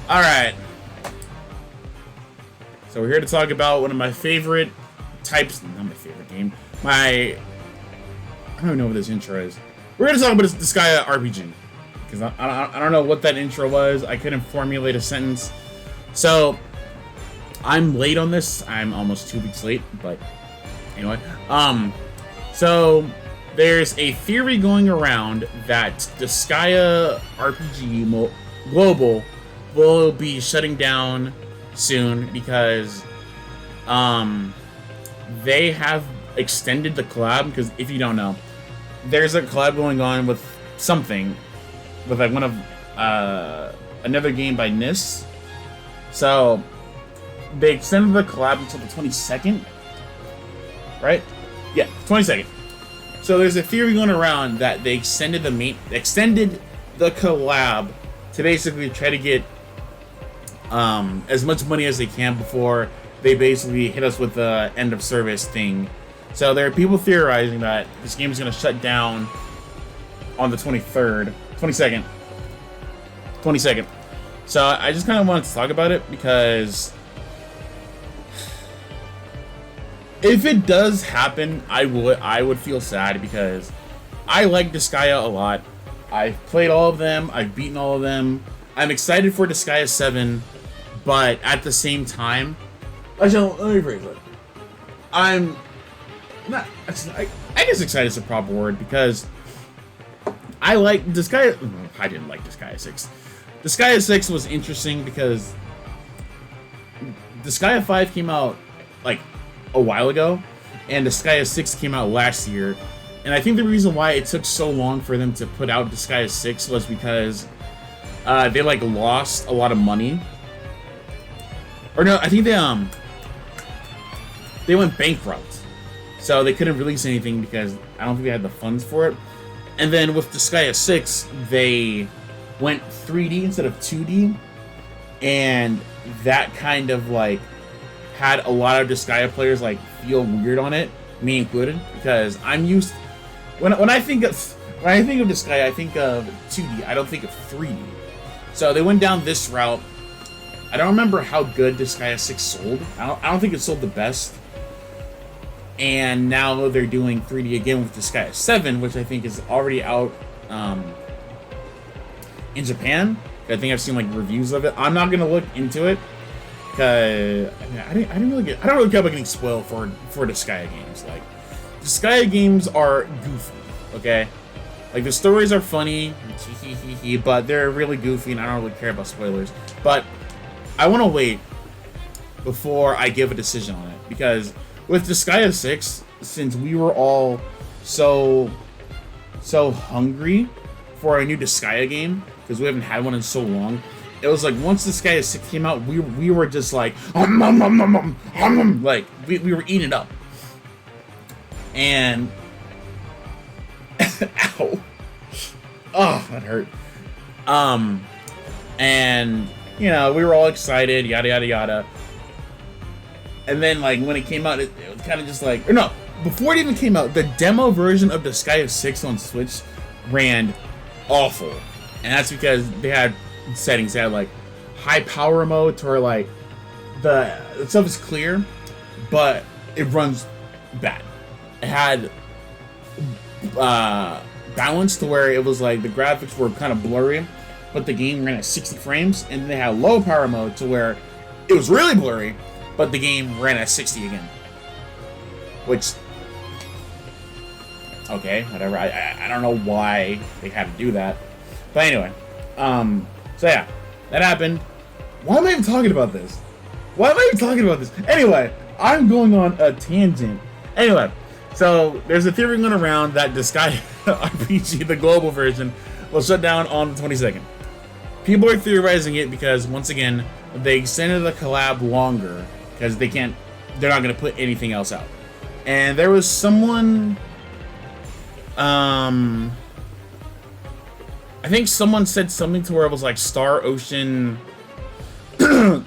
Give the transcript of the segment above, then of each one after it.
All right. So we're here to talk about one of my favorite types. Not my favorite game. I don't even know what this intro is. We're going to talk about this Disgaea RPG. Because I don't know what that intro was. I couldn't formulate a sentence. So, I'm late on this. I'm almost 2 weeks late. But, anyway. So, there's a theory going around that Disgaea RPG Global will be shutting down soon because they have extended the collab. Because if you don't know, there's a collab going on with something, with like one of another game by NIS. So they extended the collab until the 22nd, right? Yeah, 22nd. So there's a theory going around that they extended the collab to basically try to get as much money as they can before they basically hit us with the end of service thing. So there are people theorizing that this game is going to shut down on the 22nd. So I just kind of wanted to talk about it because if it does happen, I would feel sad because I like Disgaea a lot. I've played all of them. I've beaten all of them. I'm excited for Disgaea 7, but at the same time, actually, let me rephrase it. I'm not. I guess excited is a proper word because I like Disgaea. I didn't like Disgaea 6. Disgaea 6 was interesting because Disgaea 5 came out like a while ago, and Disgaea 6 came out last year. And I think the reason why it took so long for them to put out Disgaea 6 was because they like lost a lot of money. Or no, I think they went bankrupt, so they couldn't release anything because I don't think they had the funds for it. And then with Disgaea 6, they went 3D instead of 2D, and that kind of like had a lot of Disgaea players like feel weird on it, me included, because I'm used when I think of Disgaea, I think of 2D. I don't think of 3D. So they went down this route. I don't remember how good Disgaea 6 sold. I don't think it sold the best. And now they're doing 3D again with Disgaea 7, which I think is already out in Japan. I think I've seen like reviews of it. I'm not gonna look into it because I don't really care about getting spoiled for Disgaea games. Like Disgaea games are goofy, okay? Like the stories are funny, but they're really goofy, and I don't really care about spoilers. But I want to wait before I give a decision on it because with Disgaea 6, since we were all so hungry for a new Disgaea game because we haven't had one in so long, it was like once Disgaea 6 came out, we were just like like we were eating it up. And ow. Oh, that hurt. And you know, we were all excited, yada yada yada. And then like when it came out, it was kind of just like, or no, before it even came out, the demo version of Disgaea 6 on Switch ran awful. And that's because they had settings. They had like high power mode to where like the stuff is clear, but it runs bad. It had balance to where it was like the graphics were kind of blurry, but the game ran at 60 frames. And then they had low power mode to where it was really blurry, but the game ran at 60 again. Which, okay, whatever. I don't know why they had to do that. But anyway, so yeah, that happened. Why am I even talking about this? Anyway, I'm going on a tangent. Anyway, so there's a theory going around that Disgaea RPG, the global version, will shut down on the 22nd. People are theorizing it because, once again, they extended the collab longer because they're not going to put anything else out. And there was someone, I think someone said something to where it was like Star Ocean, the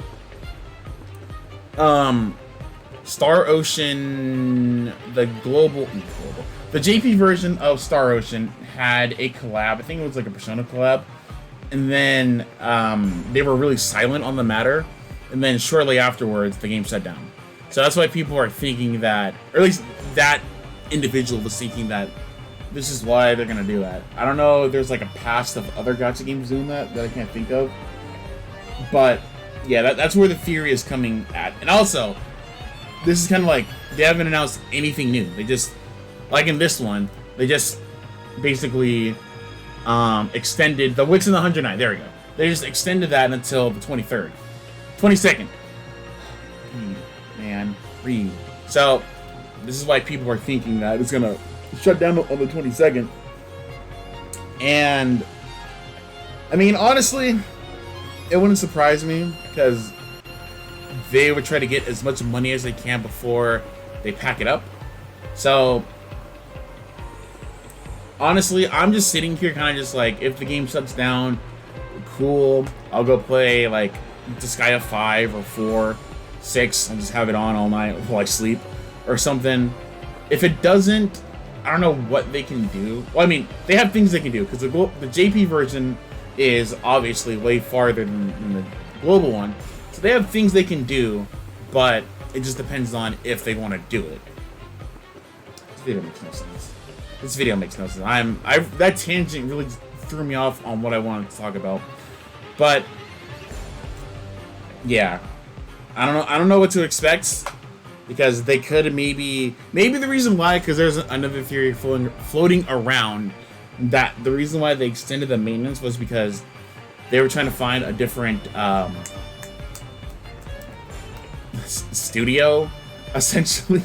JP version of Star Ocean had a collab. I think it was like a Persona collab and then they were really silent on the matter, and then shortly afterwards the game shut down. So that's why people are thinking that, or at least that individual was thinking that this is why they're gonna do that. I don't know if there's like a past of other gacha games doing that I can't think of, but yeah, that's where the theory is coming at. And also, this is kind of like they haven't announced anything new. They just, like in this one, they just basically extended the Wix and the 109. There we go. They just extended that until the 23rd, 22nd. Man, breathe. So this is why people are thinking that it's gonna shut down on the 22nd. And I mean, honestly, it wouldn't surprise me because they would try to get as much money as they can before they pack it up. So honestly, I'm just sitting here kind of just like, if the game shuts down, cool, I'll go play like Disgaea 5 or 4, 6, and just have it on all night while I sleep or something. If it doesn't, I don't know what they can do. Well, I mean, they have things they can do because the JP version is obviously way farther than the global one. So they have things they can do, but it just depends on if they want to do it. This video makes no sense. This video makes no sense. That tangent really threw me off on what I wanted to talk about. But yeah, I don't know what to expect, because they could maybe the reason why, because there's another theory floating around that the reason why they extended the maintenance was because they were trying to find a different studio, essentially,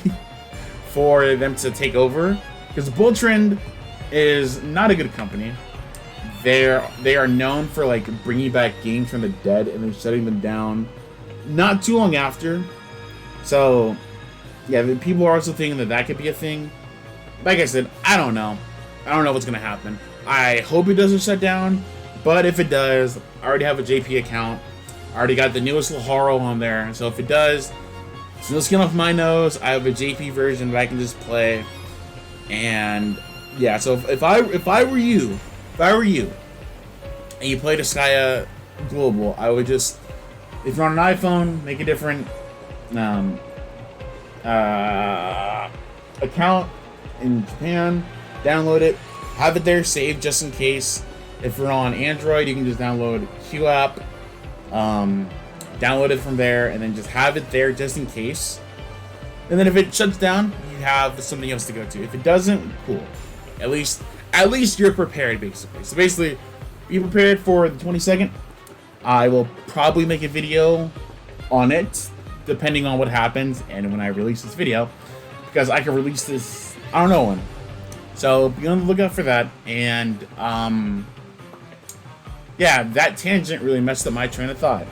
for them to take over. Because Bull Trend is not a good company. They are known for like bringing back games from the dead and then shutting them down not too long after. So yeah, people are also thinking that that could be a thing. Like I said, I don't know. I don't know what's gonna happen. I hope it doesn't shut down, but if it does, I already have a JP account. I already got the newest Laharo on there, so if it does, it's no skin off my nose. I have a JP version that I can just play. And yeah, so if I were you, and you played Disgaea Global, I would just, if you're on an iPhone, make a different account in Japan, download it, have it there saved just in case. If you're on Android, you can just download Q app, download it from there, and then just have it there just in case. And then if it shuts down, you have something else to go to. If it doesn't, cool. At least you're prepared, basically. So basically, be prepared for the 22nd. I will probably make a video on it, depending on what happens and when I release this video, because I can release this, I don't know when. So be on the lookout for that. And yeah, that tangent really messed up my train of thought.